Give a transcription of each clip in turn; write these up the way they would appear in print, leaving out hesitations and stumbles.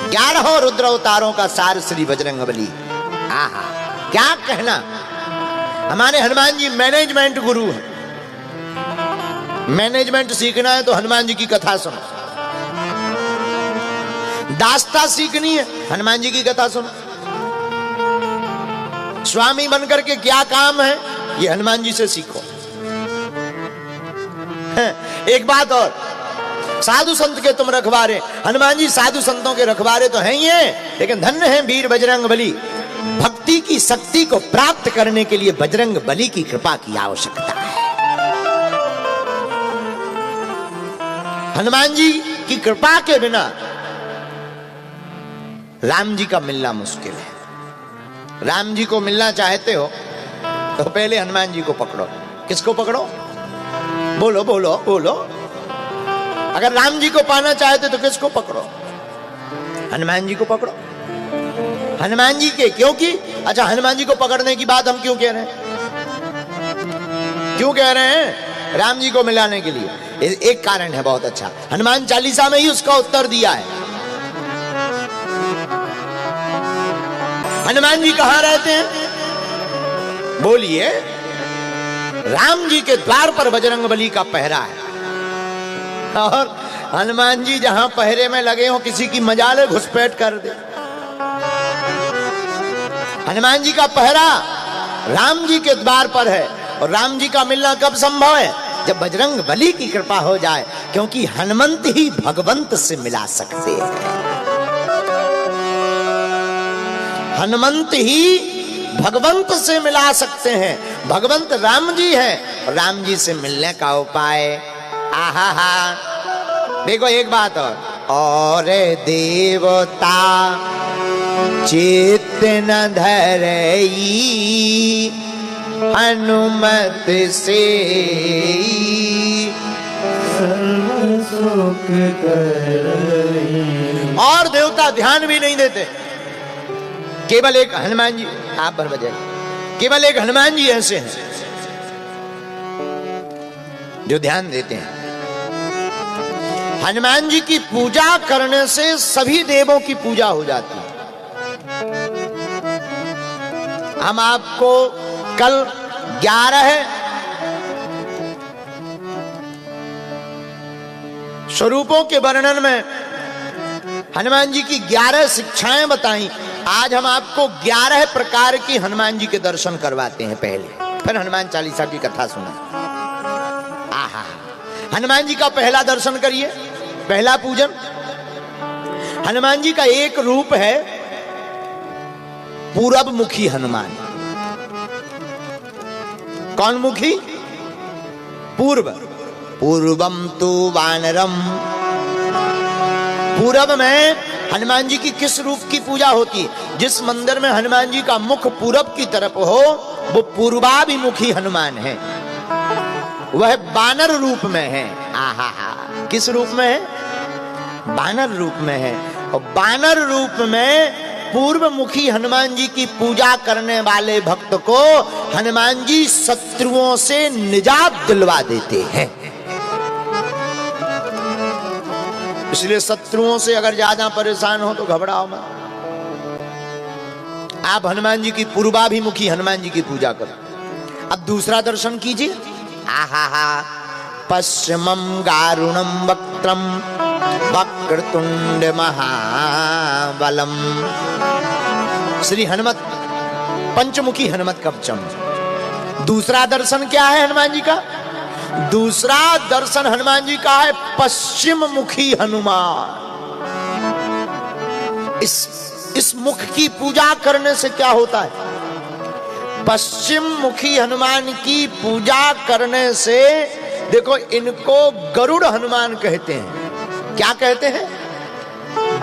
11 रुद्र अवतारों का सार श्री बजरंगबली। आहा, क्या कहना। हमारे हनुमान जी मैनेजमेंट गुरु हैं। मैनेजमेंट सीखना है तो हनुमान जी की कथा सुनो। दास्ता सीखनी है, हनुमान जी की कथा सुनो। स्वामी बनकर के क्या काम है, ये हनुमान जी से सीखो। एक बात और, साधु संत के तुम रखवारे। हनुमान जी साधु संतों के रखवारे तो हैं ही हैं, लेकिन धन्य हैं वीर बजरंगबली। भक्ति की शक्ति को प्राप्त करने के लिए बजरंगबली की कृपा की आवश्यकता है। हनुमान जी की कृपा के बिना राम जी का मिलना मुश्किल है। राम जी को मिलना चाहते हो तो पहले हनुमान जी को पकड़ो। किसको पकड़ो? बोलो बोलो बोलो। अगर राम जी को पाना चाहते तो किसको पकड़ो? हनुमान जी को पकड़ो। हनुमान जी के, क्योंकि अच्छा, हनुमान जी को पकड़ने की बात हम क्यों कह रहे हैं? क्यों कह रहे हैं? राम जी को मिलाने के लिए। एक कारण है बहुत अच्छा, हनुमान चालीसा में ही उसका उत्तर दिया है। हनुमान जी कहां रहते हैं? बोलिए। राम जी के द्वार पर बजरंगबली का पहरा है, और हनुमान जी जहां पहरे में लगे हो, किसी की मजाल है घुसपैठ कर दे। हनुमान जी का पहरा राम जी के द्वार पर है, और राम जी का मिलना कब संभव है? जब बजरंगबली की कृपा हो जाए, क्योंकि हनुमंत ही भगवंत से मिला सकते हैं। हनुमंत ही भगवंत से मिला सकते हैं। भगवंत राम जी हैं, राम जी से मिलने का उपाय, आहा हा। देखो एक बात और देवता चित्त न धरई हनुमत से सर्व सुख करई। और देवता ध्यान भी नहीं देते, केवल एक हनुमान जी, आप भर बजाए, केवल एक हनुमान जी ऐसे हैं जो ध्यान देते हैं। हनुमान जी की पूजा करने से सभी देवों की पूजा हो जाती है। हम आपको कल 11 स्वरूपों के वर्णन में हनुमान जी की 11 शिक्षाएं बताई। आज हम आपको 11 प्रकार की हनुमान जी के दर्शन करवाते हैं पहले, फिर हनुमान चालीसा की कथा सुना। आहा, हनुमान जी का पहला दर्शन करिए, पहला पूजन। हनुमान जी का एक रूप है पूरब मुखी हनुमान। कौन मुखी? पूर्व। पूर्वम तु वानरम। पूरब में हनुमान जी की किस रूप की पूजा होती है? जिस मंदिर में हनुमान जी का मुख पूरब की तरफ हो, वो पूर्वाभिमुखी हनुमान है, वह बानर रूप में है। आहा हा, किस रूप में है? बानर रूप में है। और बानर रूप में पूर्व मुखी हनुमान जी की पूजा करने वाले भक्त को हनुमान जी शत्रुओं से निजात दिलवा देते हैं। इसलिए शत्रुओं से अगर ज्यादा परेशान हो तो घबराओ मत, आप हनुमान जी की पूर्वाभिमुखी हनुमान जी की पूजा करो। अब दूसरा दर्शन कीजिए। आहा हा, पश्चिमम गारुणम वक्त्रम वक्रतुंड महाबलम। श्री हनुमत पंचमुखी हनुमत कवचम। दूसरा दर्शन क्या है हनुमान जी का? दूसरा दर्शन हनुमान जी का है पश्चिम मुखी हनुमान। इस मुख की पूजा करने से क्या होता है? पश्चिम मुखी हनुमान की पूजा करने से, देखो इनको गरुड़ हनुमान कहते हैं। क्या कहते हैं?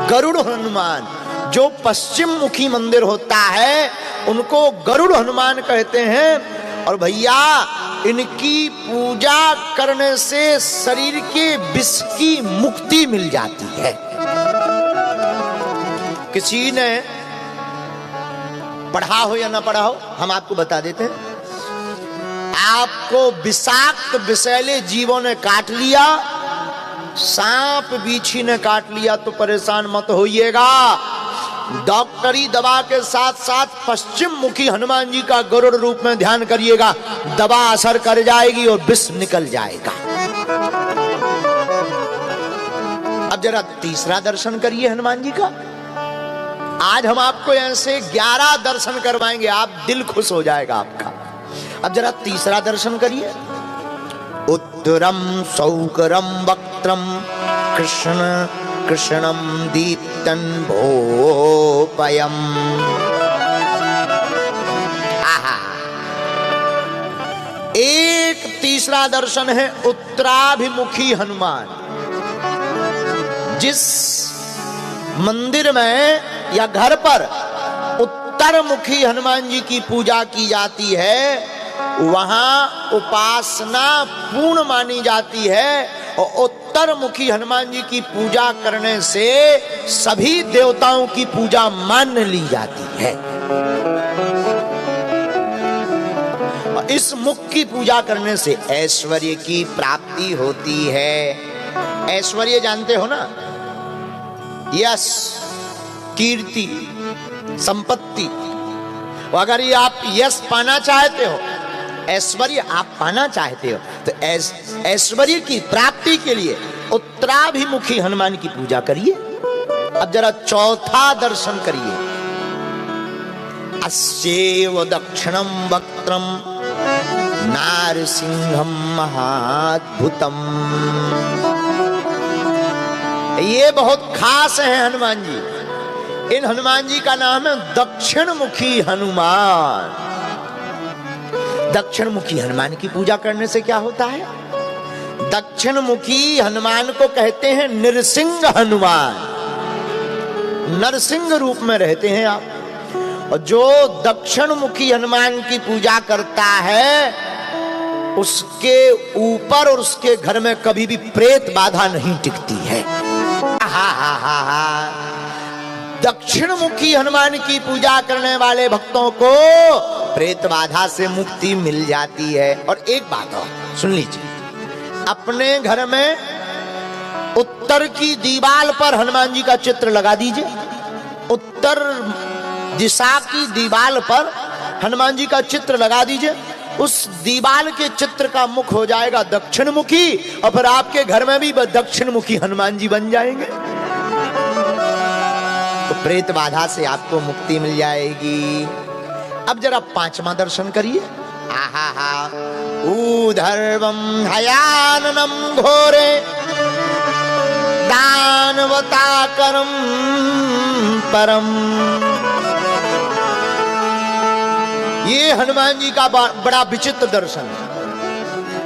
गरुड़ हनुमान। जो पश्चिम मुखी मंदिर होता है उनको गरुड़ हनुमान कहते हैं। और भैया, इनकी पूजा करने से शरीर के विष की मुक्ति मिल जाती है। किसी ने पढ़ा हो या ना पढ़ा हो, हम आपको बता देते हैं। आपको विषाक्त विषैले जीवों ने काट लिया सांप बीछी ने काट लिया तो परेशान मत होइएगा, डॉक्टरी दवा के साथ साथ पश्चिम मुखी हनुमान जी का गरुड़ रूप में ध्यान करिएगा, दवा असर कर जाएगी और विष निकल जाएगा। अब जरा तीसरा दर्शन करिए हनुमान जी का। आज हम आपको ऐसे 11 दर्शन करवाएंगे, आप दिल खुश हो जाएगा आपका। अब जरा तीसरा दर्शन करिए। उत्तरम सौकरम वक्त्रम कृष्ण कृष्णम दीप्तन भोपयम। आहा, एक तीसरा दर्शन है उत्तराभिमुखी हनुमान। जिस मंदिर में या घर पर उत्तरमुखी हनुमान जी की पूजा की जाती है, वहां उपासना पूर्ण मानी जाती है और उत्तरमुखी हनुमान जी की पूजा करने से सभी देवताओं की पूजा मान ली जाती है। और इस मुख की पूजा करने से ऐश्वर्य की प्राप्ति होती है। ऐश्वर्य जानते हो ना, यश, कीर्ति, संपत्ति। अगर ये आप यश पाना चाहते हो, ऐश्वर्य आप पाना चाहते हो, तो ऐश्वर्य की प्राप्ति के लिए उत्तराभिमुखी हनुमान की पूजा करिए। अब जरा चौथा दर्शन करिए। अस्येव दक्षिणम वक्त्रम नारसिंहम महाद्भुतम। ये बहुत खास है हनुमान जी। इन हनुमान जी का नाम है दक्षिण मुखी हनुमान। दक्षिण मुखी हनुमान की पूजा करने से क्या होता है? दक्षिण मुखी हनुमान को कहते हैं नृसिंह हनुमान। नरसिंह रूप में रहते हैं आप। और जो दक्षिण मुखी हनुमान की पूजा करता है, उसके ऊपर और उसके घर में कभी भी प्रेत बाधा नहीं टिकती है। दक्षिण मुखी हनुमान की पूजा करने वाले भक्तों को प्रेत बाधा से मुक्ति मिल जाती है। और एक बात और सुन लीजिए, अपने घर में उत्तर की दीवार पर हनुमान जी का चित्र लगा दीजिए। उत्तर दिशा की दीवार पर हनुमान जी का चित्र लगा दीजिए। उस दीवार के चित्र का मुख हो जाएगा दक्षिण मुखी, और फिर आपके घर में भी दक्षिण मुखी हनुमान जी बन जाएंगे। तो प्रेत बाधा से आपको मुक्ति मिल जाएगी। अब जरा पांचवा दर्शन करिए। आहा, ऊर्ध्वम हयाननम घोरे दानवताकरम परम। ये हनुमान जी का बड़ा विचित्र दर्शन है।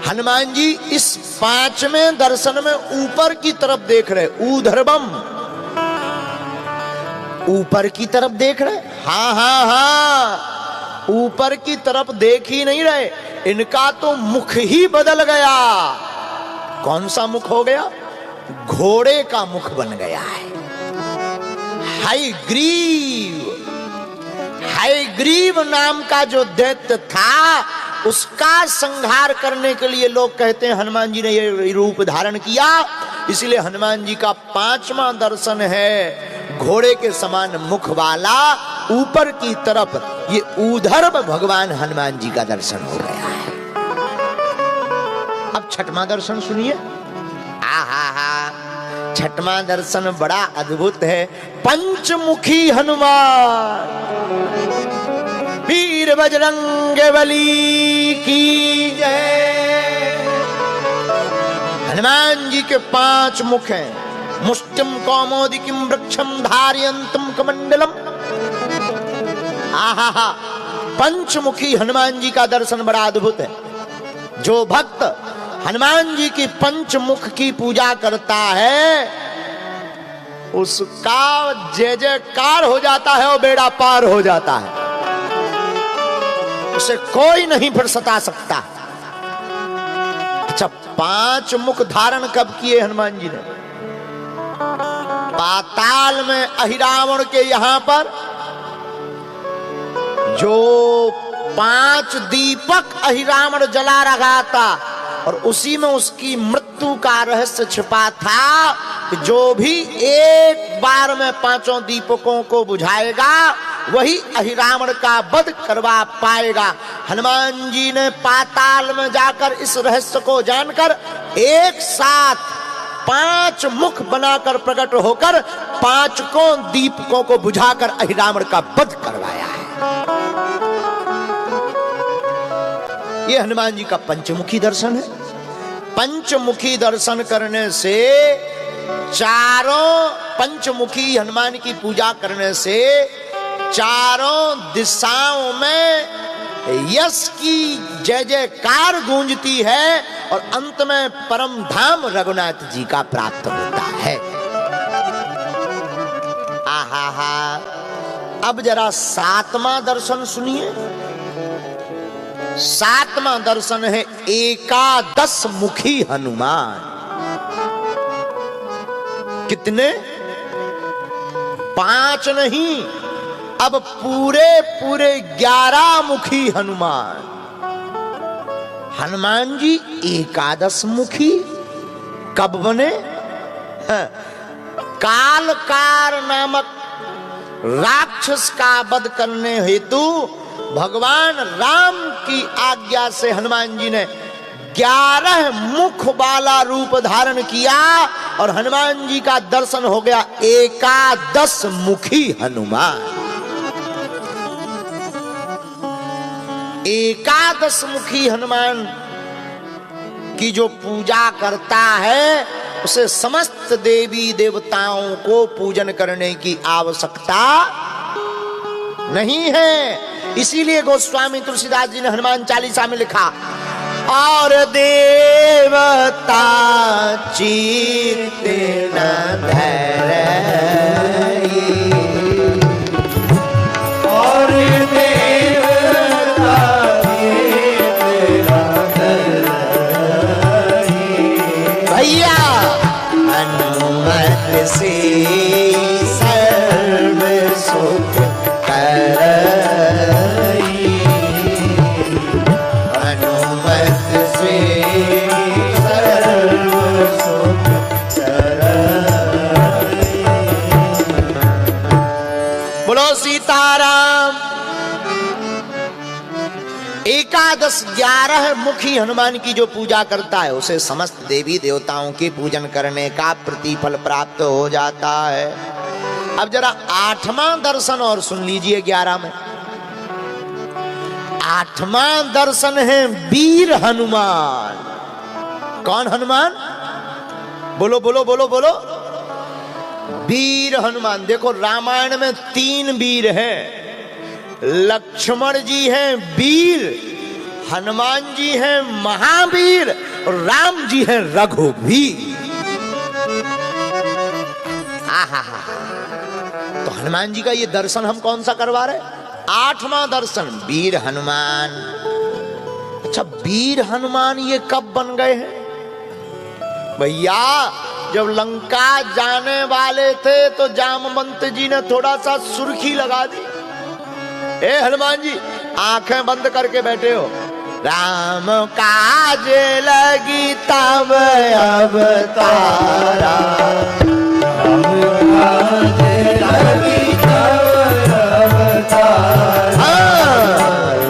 हनुमान जी इस पांचवें दर्शन में ऊपर की तरफ देख रहे। ऊर्ध्वम, ऊपर की तरफ देख रहे। हाँ हाँ हाँ, ऊपर की तरफ देख ही नहीं रहे, इनका तो मुख ही बदल गया। कौन सा मुख हो गया? घोड़े का मुख बन गया है। हयग्रीव नाम का जो दैत्य था, उसका संहार करने के लिए लोग कहते हैं हनुमान जी ने ये रूप धारण किया। इसलिए हनुमान जी का पांचवा दर्शन है घोड़े के समान मुख वाला, ऊपर की तरफ। ये ऊर्ध्व भगवान हनुमान जी का दर्शन हो गया है। अब छठवां दर्शन सुनिए। आहा, छठवां दर्शन बड़ा अद्भुत है। पंचमुखी हनुमान। वीर बजरंग बली की जय। हनुमान जी के 5 मुख हैं। मुष्टिम कौमोदिकीं वृक्षम धारयन्तम कमंडलम। आहा, पंचमुखी हनुमान जी का दर्शन बड़ा अद्भुत है। जो भक्त हनुमान जी की पंचमुख की पूजा करता है, उसका जय जयकार हो जाता है और बेड़ा पार हो जाता है। उसे कोई नहीं फिर सता सकता। अच्छा, 5 मुख धारण कब किए हनुमान जी ने? पाताल में अहिरावण के यहां पर जो 5 दीपक अहिरावण जला रहा था, और उसी में उसकी मृत्यु का रहस्य छिपा था कि जो भी एक बार में पांचों दीपकों को बुझाएगा वही अहिरावण का वध करवा पाएगा। हनुमान जी ने पाताल में जाकर इस रहस्य को जानकर एक साथ 5 मुख बनाकर प्रकट होकर 5 दीपकों को बुझाकर अहिरावण का वध करवाया है। ये हनुमान जी का पंचमुखी दर्शन है। पंचमुखी दर्शन करने से चारों पंचमुखी हनुमान की पूजा करने से चारों दिशाओं में यश की जय जयकार गूंजती है और अंत में परम धाम रघुनाथ जी का प्राप्त होता है। आहा, अब जरा 7वां दर्शन सुनिए। 7वां दर्शन है एकादश मुखी हनुमान। कितने? 5 नहीं, अब पूरे 11 मुखी हनुमान। हनुमान जी एकादश मुखी कब बने? कालकार नामक राक्षस का वध करने हेतु भगवान राम की आज्ञा से हनुमान जी ने 11 मुख वाला रूप धारण किया और हनुमान जी का दर्शन हो गया एकादश मुखी हनुमान। एकादश मुखी हनुमान की जो पूजा करता है उसे समस्त देवी देवताओं को पूजन करने की आवश्यकता नहीं है। इसीलिए गोस्वामी तुलसीदास जी ने हनुमान चालीसा में लिखा, और देवता चित्त न धरई, और देवता चित्त न धरई, भैया अनुमत से सर्व सुख करई, अनुमत से सर्व सुख करई। बोलो सीताराम। एकादश 11 मुखी हनुमान की जो पूजा करता है उसे समस्त देवी देवताओं के पूजन करने का प्रतिफल प्राप्त हो जाता है। अब जरा 8वां दर्शन और सुन लीजिए 11 में। 8वां दर्शन है वीर हनुमान। कौन हनुमान? बोलो बोलो बोलो बोलो। वीर हनुमान। देखो रामायण में 3 वीर हैं। लक्ष्मण जी हैं वीर, हनुमान जी हैं महावीर और राम जी हैं रघुवीर। आहा, तो हनुमान जी का ये दर्शन हम कौन सा करवा रहे? 8वां दर्शन वीर हनुमान। अच्छा, वीर हनुमान ये कब बन गए हैं? भैया जब लंका जाने वाले थे तो जामवंत जी ने थोड़ा सा सुर्खी लगा दी। ए हनुमान जी आंखें बंद करके बैठे हो, राम काज लगी तब अवतारा, राम काज लगी तब अवतारा,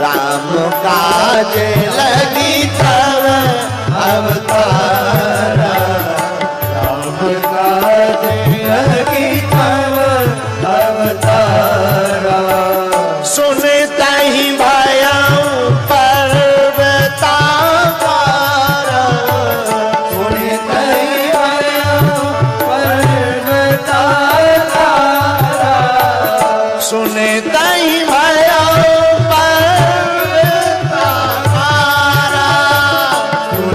राम काज लगी तब अवतारा, राम काज लगी तब अवतारा, सुनता ही भयाऊं पर्वता पारा, सुनता ही भयाऊं पर्वता पारा, सुनता ही भयाऊं पर्वता पारा,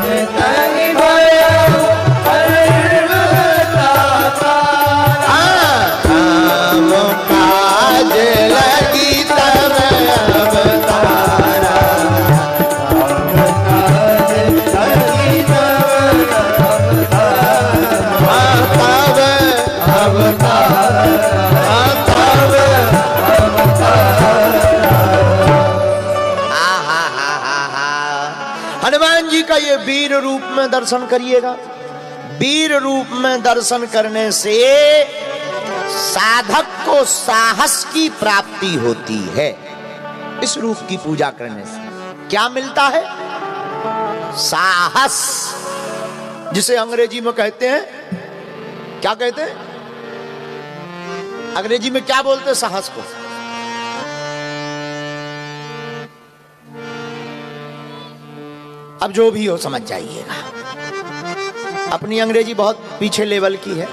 सुनता ही भयाऊं पर्वता पारा, राम काज लगी का ये वीर रूप में दर्शन करिएगा। वीर रूप में दर्शन करने से साधक को साहस की प्राप्ति होती है। इस रूप की पूजा करने से क्या मिलता है? साहस, जिसे अंग्रेजी में कहते हैं, क्या कहते हैं अंग्रेजी में, क्या बोलते हैं साहस को? अब जो भी हो समझ जाइएगा, अपनी अंग्रेजी बहुत पीछे लेवल की है,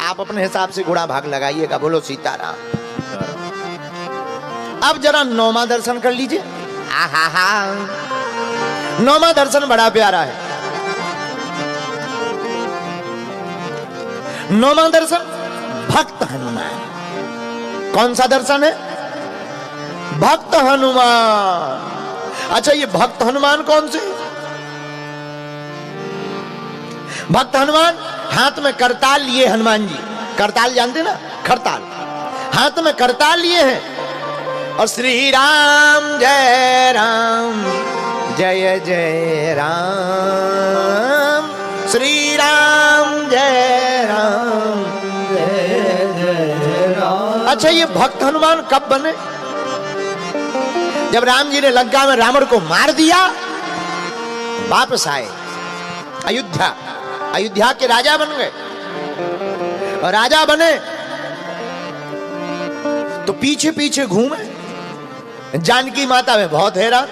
आप अपने हिसाब से गुणा भाग लगाइएगा। बोलो सीताराम। अब जरा नौमा दर्शन कर लीजिए। आहा, नौमा दर्शन बड़ा प्यारा है। नौमा दर्शन भक्त हनुमान। कौन सा दर्शन है? भक्त हनुमान। अच्छा, ये भक्त हनुमान कौन से? भक्त हनुमान हाथ में करताल लिए हनुमान जी। करताल जानते ना, खरताल, हाथ में करताल लिए हैं और श्री राम जय राम जय जय राम, श्री राम जय राम जय जय राम। अच्छा, ये भक्त हनुमान कब बने? जब राम जी ने लंका में रावण को मार दिया, वापस आए अयोध्या, अयोध्या के राजा बन गए। और राजा बने तो पीछे पीछे घूमे। जानकी माता में बहुत हैरान,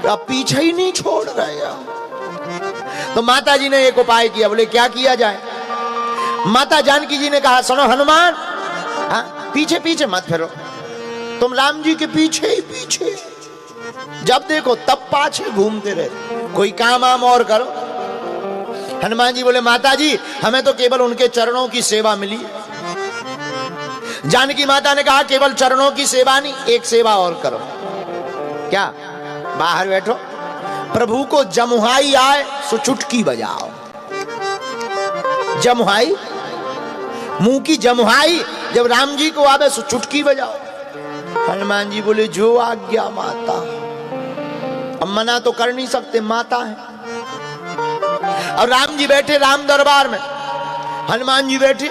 तो अब पीछे ही नहीं छोड़ रहे। तो माता जी ने एक उपाय किया। बोले क्या किया जाए? माता जानकी जी ने कहा, सुनो हनुमान, पीछे पीछे मत फिरो, तुम राम जी के पीछे ही पीछे, जब देखो तब पाछे घूमते रहे, कोई काम आम और करो। हनुमान जी बोले, माता जी हमें तो केवल उनके चरणों की सेवा मिली। जानकी माता ने कहा, केवल चरणों की सेवा नहीं, एक सेवा और करो। क्या? बाहर बैठो, प्रभु को जमुहाई आए सो चुटकी बजाओ। जमुहाई, मुंह की जमुहाई जब राम जी को आवे सो चुटकी बजाओ। हनुमान जी बोले, जो आज्ञा माता। अब मना तो कर नहीं सकते, माता है। और राम जी बैठे राम दरबार में, हनुमान जी बैठे,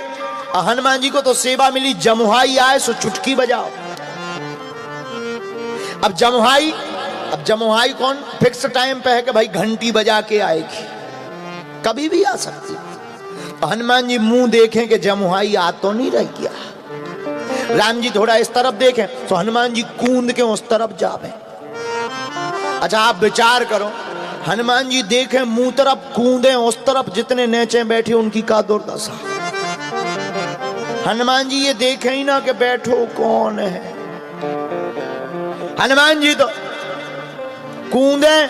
और हनुमान जी को तो सेवा मिली, जमुहाई आए सो चुटकी बजाओ। अब जमुहाई कौन फिक्स टाइम पे है कि भाई घंटी बजा के आएगी, कभी भी आ सकती। तो हनुमान जी मुंह देखें कि जमुहाई आ तो नहीं रह गया। राम जी थोड़ा इस तरफ देखें तो हनुमान जी कूद के उस तरफ जावे। अच्छा, आप विचार करो, हनुमान जी देखें मुंह तरफ, कूदे उस तरफ, जितने नीचे बैठे उनकी का दुर्दशा। हनुमान जी ये देखें ही ना कि बैठो कौन है। हनुमान जी तो कूदे,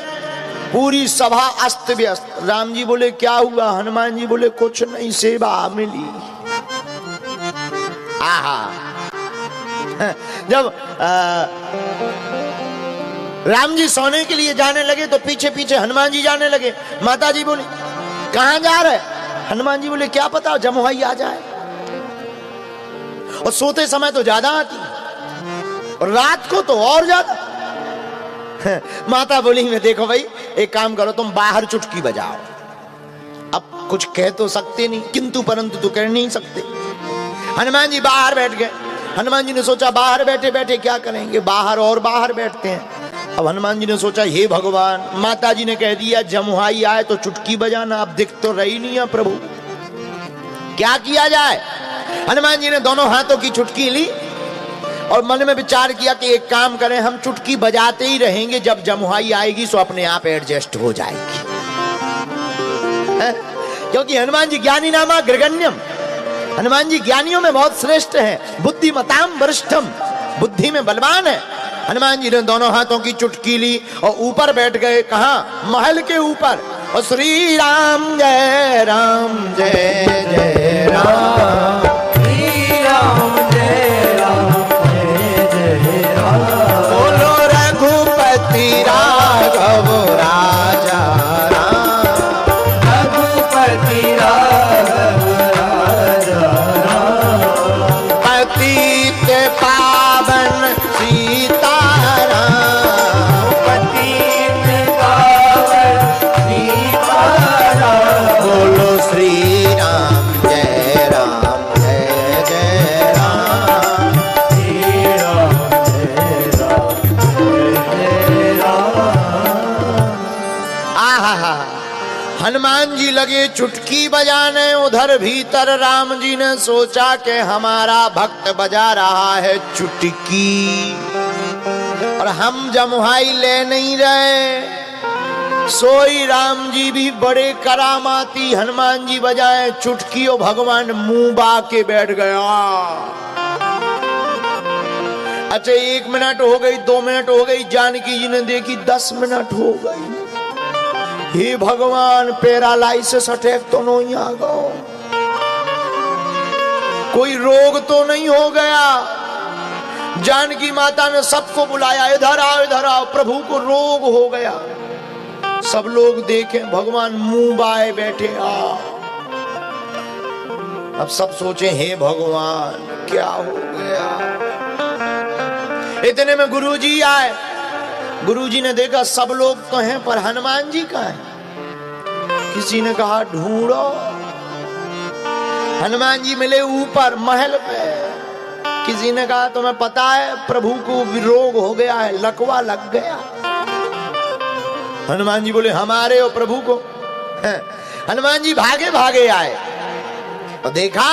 पूरी सभा अस्त व्यस्त। राम जी बोले, क्या हुआ? हनुमान जी बोले, कुछ नहीं, सेवा मिली। आहा, जब राम जी सोने के लिए जाने लगे तो पीछे पीछे हनुमान जी जाने लगे। माता जी बोली, कहां जा रहे? हनुमान जी बोले, क्या पता, जमुहाई आ जाए। और सोते समय तो ज्यादा आती, और रात को तो और ज्यादा। माता बोली, मैं देखो भाई, एक काम करो, तुम बाहर चुटकी बजाओ। अब कुछ कह तो सकते नहीं, किंतु परंतु तो कह नहीं सकते। हनुमान जी बाहर बैठ गए। हनुमान जी ने सोचा, बाहर बैठे बैठे क्या करेंगे, बाहर और बाहर बैठते हैं। अब हनुमान जी ने सोचा, हे भगवान, माता जी ने कह दिया जमुहाई आए तो चुटकी बजाना, अब दिख तो रही नहीं है प्रभु, क्या किया जाए? हनुमान जी ने दोनों हाथों की चुटकी ली और मन में विचार किया कि एक काम करें, हम चुटकी बजाते ही रहेंगे, जब जमुहाई आएगी सो अपने आप एडजस्ट हो जाएगी। क्योंकि हनुमान जी ज्ञानी नामा ग्रगण्यम, हनुमान जी ज्ञानियों में बहुत श्रेष्ठ हैं। बुद्धिमताम वरिष्ठम, बुद्धि में बलवान है। हनुमान जी ने दोनों हाथों की चुटकी ली और ऊपर बैठ गए। कहां? महल के ऊपर। और श्री राम जय राम जय जय राम, श्री राम जय राम जय जय राम, बोलो रघुपति राघव राजा राम, रघुपति राघव राजा राम, पतित पावन सीताराम, पतित पावन सीताराम, लगे चुटकी बजाने, उधर भीतर राम जी ने सोचा कि हमारा भक्त बजा रहा है चुटकी और हम जमुहाई ले नहीं रहे। सोई राम जी भी बड़े करामाती, हनुमान जी बजाए चुटकी और भगवान मुंह बा के बैठ गया। अच्छा 1 मिनट हो गई, 2 मिनट हो गई, जानकी जी ने देखी 10 मिनट हो गई। हे भगवान, पैरालाइसिस अटैक तो नहीं आ गया, कोई रोग तो नहीं हो गया। जानकी माता ने सबको बुलाया, इधर आओ इधर आओ, प्रभु को रोग हो गया। सब लोग देखें, भगवान मुंह बाए बैठे। अब सब सोचे हे भगवान क्या हो गया। इतने में गुरुजी आए। गुरुजी ने देखा सब लोग तो हैं पर हनुमान जी कहाँ हैं। किसी ने कहा ढूंढो। हनुमान जी मिले ऊपर महल पे। किसी ने कहा तुम्हें पता है प्रभु को रोग हो गया है, लकवा लग गया। हनुमान जी बोले हमारे और प्रभु को। हनुमान जी भागे भागे आए और देखा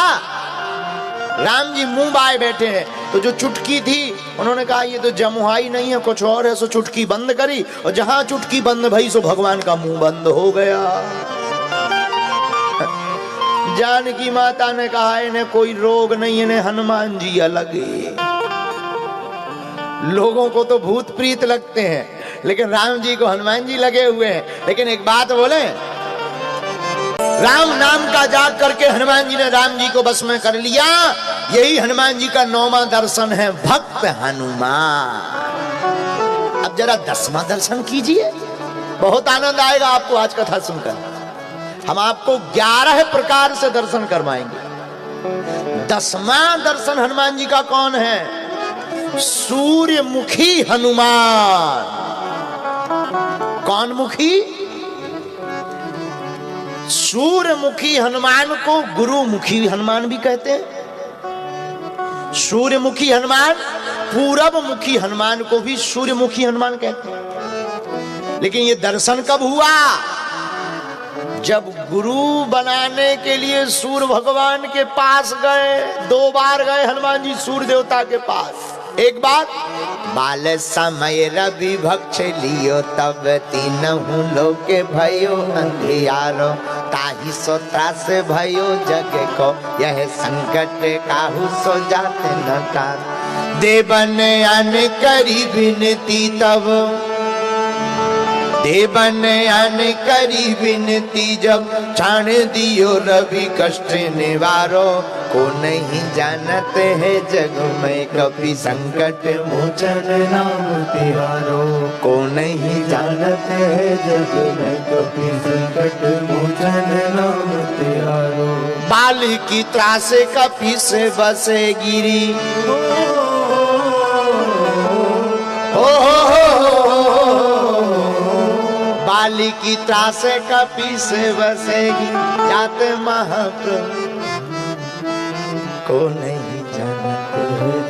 राम जी मुंह बाए बैठे हैं। तो जो चुटकी थी उन्होंने कहा ये तो जमुहाई नहीं है, कुछ और है। सो चुटकी बंद करी और जहां चुटकी बंद भई सो भगवान का मुंह बंद हो गया। जानकी माता ने कहा इन्हें कोई रोग नहीं, इन्हें हनुमान जी अलग है। लोगों को तो भूत प्रीत लगते हैं लेकिन राम जी को हनुमान जी लगे हुए हैं। लेकिन एक बात बोले, राम नाम का जाप करके हनुमान जी ने राम जी को बस में कर लिया। यही हनुमान जी का 9वां दर्शन है, भक्त हनुमान। अब जरा 10वां दर्शन कीजिए, बहुत आनंद आएगा आपको आज कथा सुनकर। हम आपको 11 प्रकार से दर्शन करवाएंगे। 10वां दर्शन हनुमान जी का कौन है? सूर्यमुखी हनुमान। कौन मुखी? सूर्यमुखी हनुमान को गुरुमुखी हनुमान भी कहते हैं। सूर्यमुखी हनुमान, पूरब मुखी हनुमान को भी सूर्यमुखी हनुमान कहते हैं। लेकिन ये दर्शन कब हुआ? जब गुरु बनाने के लिए सूर्य भगवान के पास गए। 2 बार गए हनुमान जी सूर्य देवता के पास। एक बार बाल समय रवि भक्ष लियो, तब तीनहु लोके भयो अंधियारो, ताहि सो त्रास भयो जग को, यह संकट काहू सो जाते न टार। देवन अन करी विनती तब, देवन अन करी विनती जब, छाण दियो रवि कष्ट निवारो, को नहीं जानते है जग में कभी संकट मोचन नाम तिहारो। को नहीं जानते है जग में कभी संकट मोचन नाम तिहारो। बाल की त्रास कपी से बसे गिरी, बाली की त्रास कपी से बसेगी, जाते महाप्रभु को नहीं जानते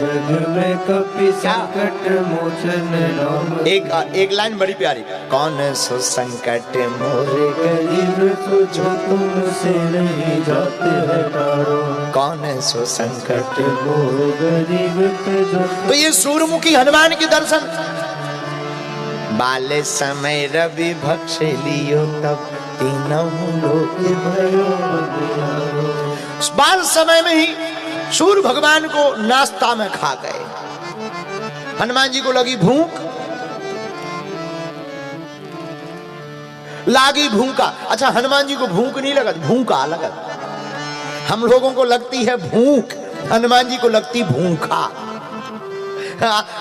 जग में कपि संकट मोचन नाम। एक लाइन बड़ी प्यारी। कौन सो संकट मोरे गरीब को, जो तुमसे नहीं जाते है तारो। कौन सो संकट मोरे गरीब के जो। तो ये सूर्यमुखी हनुमान के दर्शन। बाले समय रवि भक्ष लियो, तब तीनों लोक भयो अंधियारो। बाल समय में ही सूर्य भगवान को नाश्ता में खा गए। हनुमान जी को लगी भूख, लागी भूखा। अच्छा हनुमान जी को भूख नहीं लगा, भूखा लगा। हम लोगों को लगती है भूख, हनुमान जी को लगती भूखा।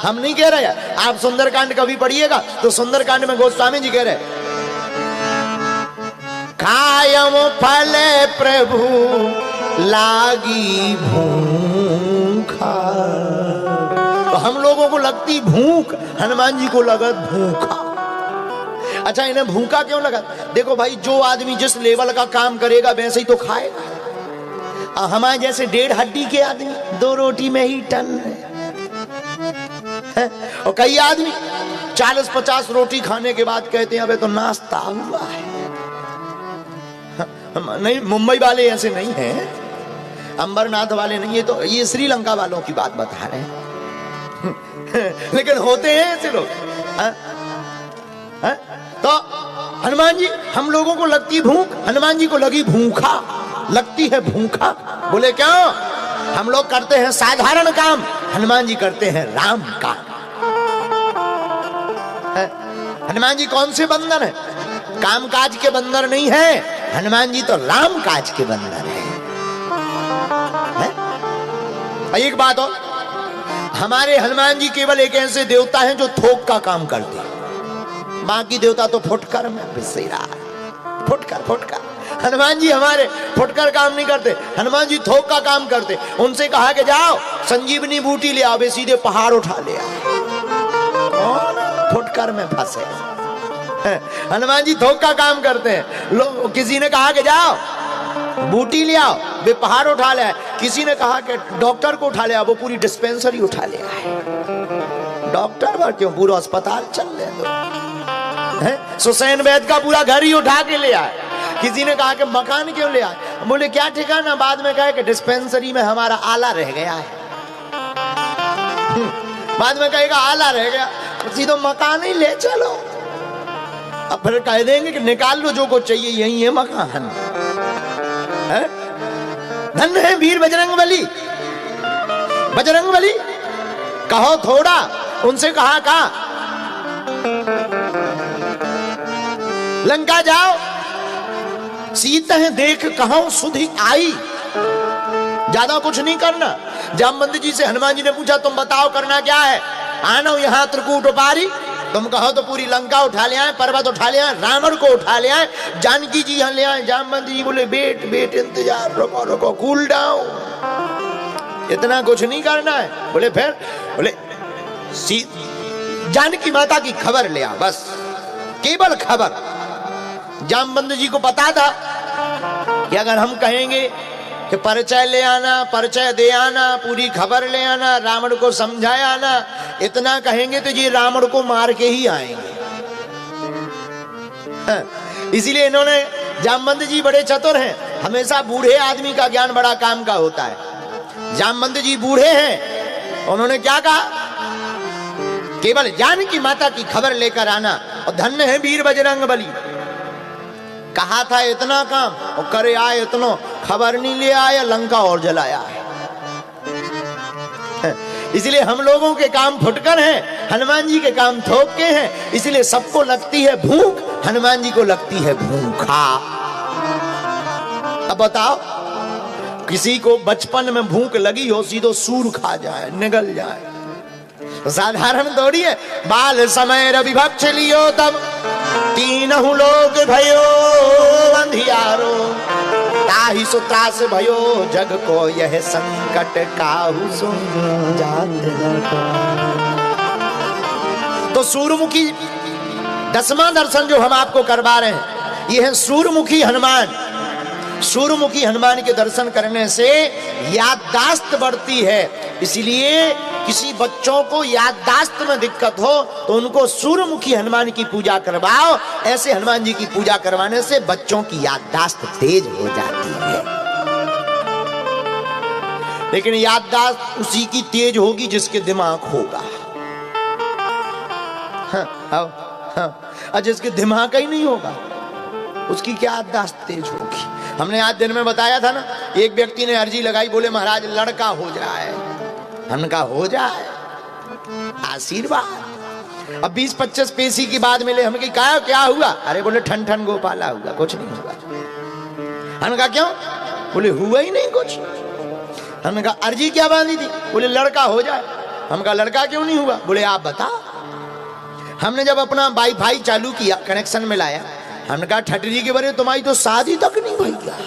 हम नहीं कह रहे। आप सुंदरकांड कभी पढ़िएगा तो सुंदरकांड में गोस्वामी जी कह रहे कायम फल प्रभु लागी भूखा। तो हम लोगों को लगती भूख, हनुमान जी को लगा भूखा। अच्छा इन्हें भूखा क्यों लगा? देखो भाई, जो आदमी जिस लेवल का काम करेगा वैसे ही तो खाएगा। हमारे जैसे 1.5 हड्डी के आदमी 2 रोटी में ही टन है। और कई आदमी 40-50 रोटी खाने के बाद कहते हैं अबे तो नाश्ता हुआ है। नहीं, मुंबई वाले ऐसे नहीं हैं, अंबरनाथ वाले नहीं, ये श्रीलंका वालों की बात बता रहे हैं। लेकिन होते हैं ऐसे लोग। तो हनुमान जी, हम लोगों को लगती भूख, हनुमान जी को लगी भूखा, लगती है भूखा। बोले क्यों? हम लोग करते हैं साधारण काम, हनुमान जी करते हैं राम का। हनुमान जी कौन से बंदर है? काम काज के बंदर नहीं है, हनुमान जी तो राम काज के बंदर है। एक बात और, हमारे हनुमान जी केवल एक ऐसे देवता हैं जो थोक का काम करते हैं, बाकी देवता तो फुटकर में बिसेरा, फुटकर। हनुमान जी हमारे फुटकर काम नहीं करते, हनुमान जी थोक का काम करते। उनसे कहा कि जाओ संजीवनी बूटी ले आओ, वे सीधे पहाड़ उठा ले आओ, फुटकर में फंसे। हनुमान जी थोक का काम करते हैं। किसी ने कहा कि जाओ बूटी ले आओ, वे पहाड़ उठा ले आए। किसी ने कहा कि डॉक्टर को उठा ले आओ, वो पूरी डिस्पेंसरी उठा ले आए। डॉक्टर पर क्यों, पूरा अस्पताल चल ले दो। सुसैन वैद्य का पूरा घर ही उठा के ले आए। किसी ने कहा कि मकान क्यों ले आए, बोले क्या ठिकाना, बाद में कहे कि डिस्पेंसरी में हमारा आला रह गया है। बाद में कहेगा आला रह गया, सीधो मकान ही ले चलो। अब फिर कह देंगे कि निकाल लो जो को चाहिए, यही है मकान। धन्य है वीर बजरंगबली, बजरंगबली कहो थोड़ा। उनसे कहा का लंका जाओ, सीता है देख कहो सुधि आई। ज्यादा कुछ नहीं करना। जामवंत जी से हनुमान जी ने पूछा तुम बताओ करना क्या है? आना यहाँ त्रिकूट उपारी, तुम कहो तो पूरी लंका उठा ले आए, पर्वत उठा ले आए, रावण को उठा ले आए, जानकी जी यहाँ ले आए। जामवंत जी बोले बेट इंतजार, रुको कूल डाउन, इतना कुछ नहीं करना है। बोले फिर? बोले जानकी माता की खबर ले आ, बस केवल खबर। जामवंत जी को पता था कि अगर हम कहेंगे कि परिचय ले आना, परिचय दे आना, पूरी खबर ले आना, रावण को समझाया आना, इतना कहेंगे तो ये रावण को मार के ही आएंगे। इसीलिए इन्होंने, जामवंत जी बड़े चतुर हैं, हमेशा बूढ़े आदमी का ज्ञान बड़ा काम का होता है। जामवंत जी बूढ़े हैं, उन्होंने क्या कहा? केवल जानकी माता की खबर लेकर आना, और धन्य है वीर बजरंगबली। कहा था इतना काम और करे आए इतनो, खबर नहीं ले आया, लंका और जलाया है। इसलिए हम लोगों के काम फुटकर हैं, हनुमान जी के काम थोक के हैं। इसलिए सबको लगती है भूख, हनुमान जी को लगती है भूखा। अब बताओ, किसी को बचपन में भूख लगी हो, सीधो सूर खा जाए, निगल जाए, साधारण थोड़ी है। बाल समय रवि भक्ष लियो तब, तीनहु लोक भयो अंधियारो, ताहि सो त्रास भयो जग को यह संकट काहू सो जात न को। तो सूर्यमुखी 10वां दर्शन जो हम आपको करवा रहे हैं, यह है सूर्यमुखी हनुमान। सूर्यमुखी हनुमान के दर्शन करने से याददाश्त बढ़ती है। इसलिए किसी बच्चों को याददाश्त में दिक्कत हो तो उनको सूर्यमुखी हनुमान की पूजा करवाओ। ऐसे हनुमान जी की पूजा करवाने से बच्चों की याददाश्त तेज हो जाती है। लेकिन याददाश्त उसी की तेज होगी जिसके दिमाग होगा। जिसके दिमाग ही नहीं होगा उसकी क्या याददाश्त तेज होगी। हमने आज दिन में बताया था ना, एक व्यक्ति ने अर्जी लगाई, बोले महाराज लड़का हो जाए। हमने कहा हो जाए, आशीर्वाद। अब 20-25 पैसे की बात मिले, हमने कहा क्या हुआ? अरे बोले ठन ठन गोपाला हुआ, कुछ नहीं हुआ। हमने कहा क्यों? बोले हुआ ही नहीं कुछ। हमने कहा अर्जी क्या बांधी थी? बोले लड़का हो जाए। हमने कहा लड़का क्यों नहीं हुआ? बोले आप बता। हमने जब अपना वाईफाई चालू किया, कनेक्शन में लाया, हमने कहा ठटरी के बारे तुम्हारी तो शादी तक नहीं भैया।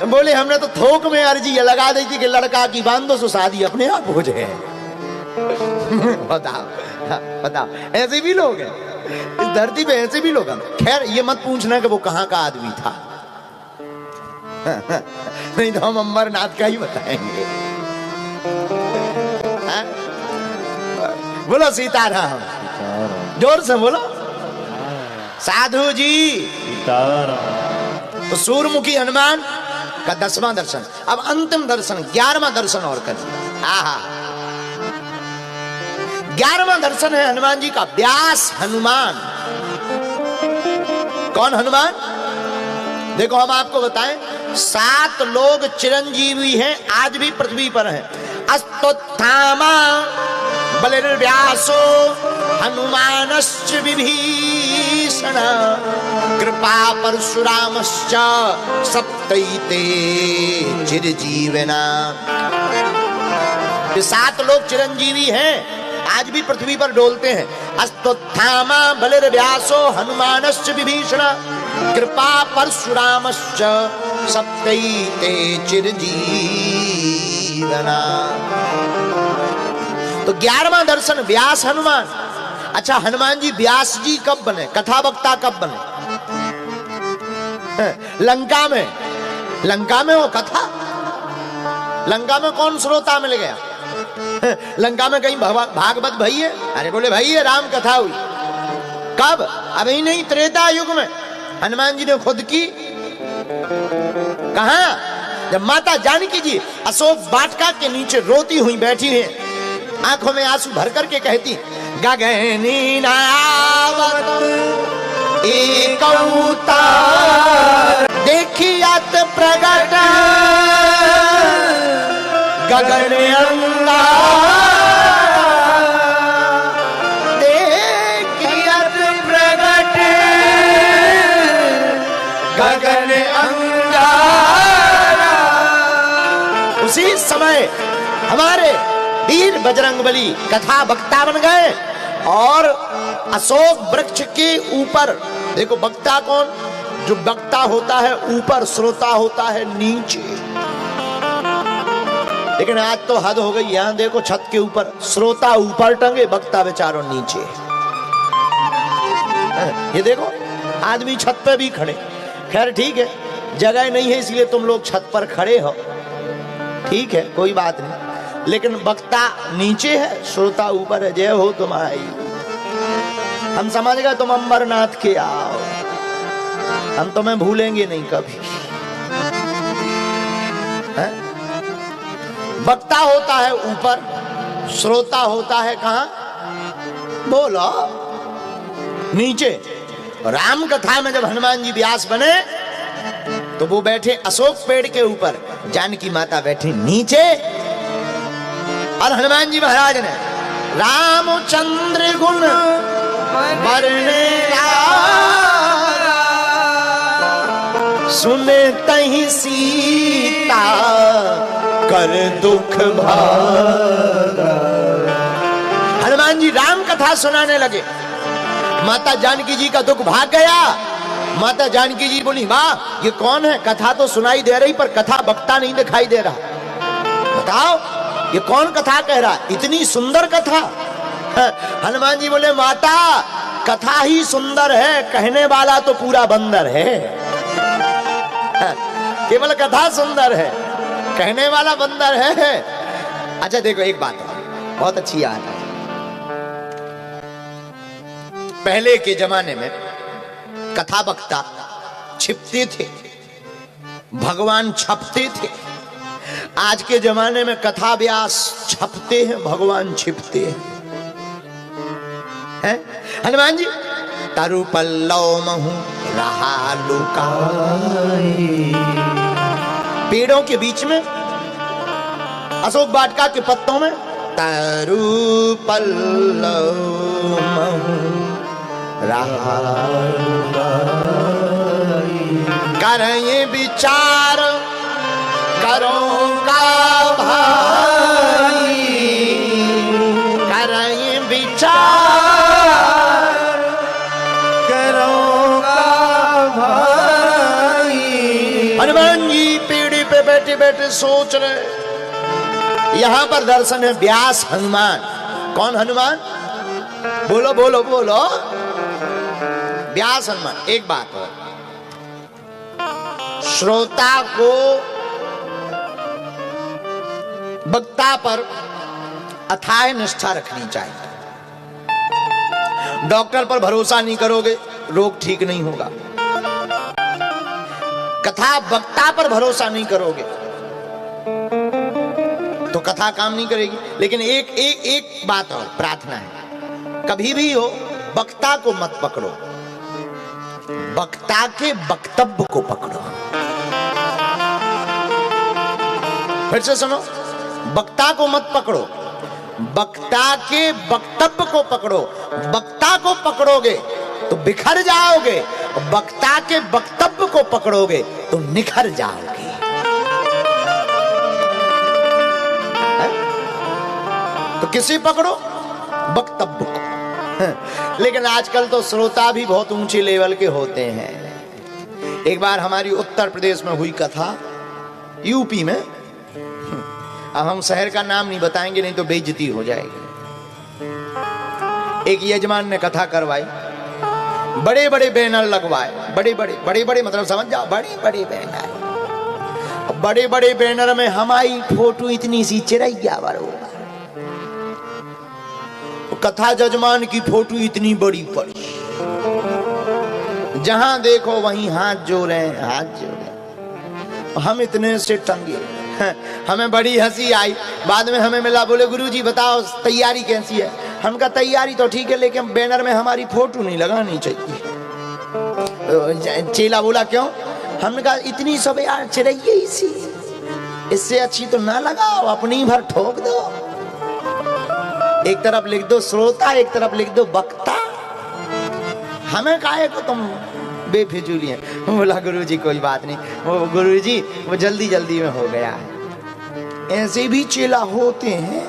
बोले हमने तो थोक में अर्जी लगा दी थी कि लड़का की बांधो सो शादी अपने आप हो जाए। बताओ ऐसे भी लोग हैं इस धरती पे, ऐसे भी लोग हैं। खैर ये मत पूछना कि वो कहाँ का आदमी था, नहीं तो हम अमरनाथ का ही बताएंगे। बोलो सीताराम, जोर से बोलो। साधु जी। तो सूर्यमुखी हनुमान का 10वां दर्शन। अब अंतिम दर्शन 11वां दर्शन और कर। आहा 11वां दर्शन है हनुमान जी का व्यास हनुमान। कौन हनुमान? देखो हम आपको बताएं 7 लोग चिरंजीवी हैं आज भी पृथ्वी पर हैं। अस्तोत्थामा बलिर्व्यासो हनुमानश्च विभीषण कृपा परशुरामश्च सप्तैते चिरजीवना। ये 7 लोग चिरंजीवी हैं आज भी पृथ्वी पर डोलते हैं। अस्तोत्थामा बलिर्व्यासो हनुमानश्च विभीषण कृपा परशुरामश्च सप्तैते चिरजीवना। तो 11वां दर्शन व्यास हनुमान। अच्छा हनुमान जी व्यास जी कब बने? कथा वक्ता कब बने? लंका में। लंका में हो कथा। लंका में कौन श्रोता मिल गया? लंका में कहीं भागवत भाई है? अरे बोले भाई है राम कथा हुई। कब? अभी नहीं, त्रेता युग में हनुमान जी ने खुद की। कहा? जब माता जानकी जी अशोक वाटिका के नीचे रोती हुई बैठी है, आंखों में आंसू भर करके कहती गगनी नावत एक अवतार देखियत प्रगट गगन अंगार देखियत प्रगट गगन अंगार। उसी समय हमारे वीर बजरंगबली कथा वक्ता बन गए और अशोक वृक्ष के ऊपर। देखो वक्ता कौन? जो वक्ता होता है ऊपर, श्रोता होता है नीचे। लेकिन आज तो हद हो गई। यहां देखो छत के ऊपर श्रोता ऊपर टंगे, वक्ता बेचारों नीचे। ये देखो आदमी छत पे भी खड़े। खैर ठीक है, जगह नहीं है इसलिए तुम लोग छत पर खड़े हो, ठीक है कोई बात नहीं। लेकिन वक्ता नीचे है, श्रोता ऊपर है। जय हो तुम्हारी। हम समझ गए तुम अमरनाथ के आओ, हम तुम्हें भूलेंगे नहीं कभी। है? वक्ता होता है ऊपर, श्रोता होता है कहां? बोलो नीचे। राम कथा में जब हनुमान जी व्यास बने तो वो बैठे अशोक पेड़ के ऊपर, जानकी माता बैठी नीचे। और हनुमान जी महाराज ने रामचंद्र गुण वर्णे सुने तहि सीता कर दुख भागा। हनुमान जी राम कथा सुनाने लगे। माता जानकी जी का दुख भाग गया। माता जानकी जी बोली वाह ये कौन है? कथा तो सुनाई दे रही पर कथा वक्ता नहीं दिखाई दे रहा। बताओ ये कौन कथा कह रहा? इतनी सुंदर कथा। हनुमान जी बोले माता कथा ही सुंदर है, कहने वाला तो पूरा बंदर है। केवल कथा सुंदर है, कहने वाला बंदर है। अच्छा देखो एक बात बहुत अच्छी याद है। पहले के जमाने में कथा वक्ता छिपते थे, भगवान छपते थे। आज के जमाने में कथा व्यास छपते हैं, भगवान छिपते हैं। है? हनुमान जी तरु पल्लव महु रहा लुकाए। पेड़ों के बीच में, अशोक वाटिका के पत्तों में तरु पल्लव महु रहा लुकाए। करें विचार करूंगा भाई, करें विचार करूंगा भाई। हनुमान जी पीढ़ी पे बैठे बैठे सोच रहे। यहां पर दर्शन है व्यास हनुमान। कौन हनुमान? बोलो बोलो बोलो। व्यास हनुमान। एक बात हो, श्रोता को वक्ता पर अथाह निष्ठा रखनी चाहिए। डॉक्टर पर भरोसा नहीं करोगे रोग ठीक नहीं होगा। कथा वक्ता पर भरोसा नहीं करोगे तो कथा काम नहीं करेगी। लेकिन एक बात और प्रार्थना है, कभी भी हो वक्ता को मत पकड़ो, वक्ता के वक्तव्य को पकड़ो। फिर से सुनो, वक्ता को मत पकड़ो, वक्ता के वक्तव्य को पकड़ो। वक्ता को पकड़ोगे तो बिखर जाओगे, वक्ता के वक्तव्य को पकड़ोगे तो निखर जाओगे। तो किसे पकड़ो? वक्तव्य को। लेकिन आजकल तो श्रोता भी बहुत ऊंचे लेवल के होते हैं। एक बार हमारी उत्तर प्रदेश में हुई कथा, यूपी में, अब हम शहर का नाम नहीं बताएंगे नहीं तो बेइज्जती हो जाएगी। एक यजमान ने कथा करवाई, बड़े बड़े बैनर लगवाए, बड़े बड़े मतलब समझ जाओ, बड़े बड़े बैनर, बड़े बड़े बैनर में हमारी फोटो इतनी सी चिरैया बरोबर, कथा जजमान की फोटो इतनी बड़ी पड़ी, जहां देखो वहीं हाथ जोड़े हाथ जोड़े। हम इतने से टंगे, हमें बड़ी हंसी आई। बाद में हमें मिला, बोले गुरुजी बताओ तैयारी कैसी है? हम कहा तैयारी तो ठीक है लेकिन बैनर में हमारी फोटो नहीं लगानी चाहिए। चेला बोला क्यों? हमने कहा इतनी सब यार चिरैया इसी, इससे अच्छी तो ना लगाओ, अपनी भर ठोक दो। एक तरफ लिख दो श्रोता, एक तरफ लिख दो वक्ता, हमें काहे को तुम बेफिजूली है। बोला गुरुजी कोई बात नहीं, वो गुरुजी वो जल्दी जल्दी में हो गया है, ऐसे भी चेला होते हैं।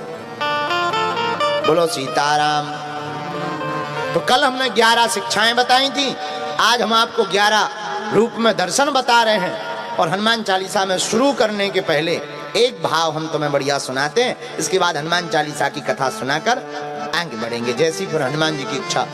बोलो सीताराम। तो कल हमने 11 शिक्षाएं बताई थी, आज हम आपको 11 रूप में दर्शन बता रहे हैं। और हनुमान चालीसा में शुरू करने के पहले एक भाव हम तुम्हें बढ़िया सुनाते हैं, इसके बाद हनुमान चालीसा की कथा सुनाकर आगे बढ़ेंगे, जैसी फिर हनुमान जी की इच्छा।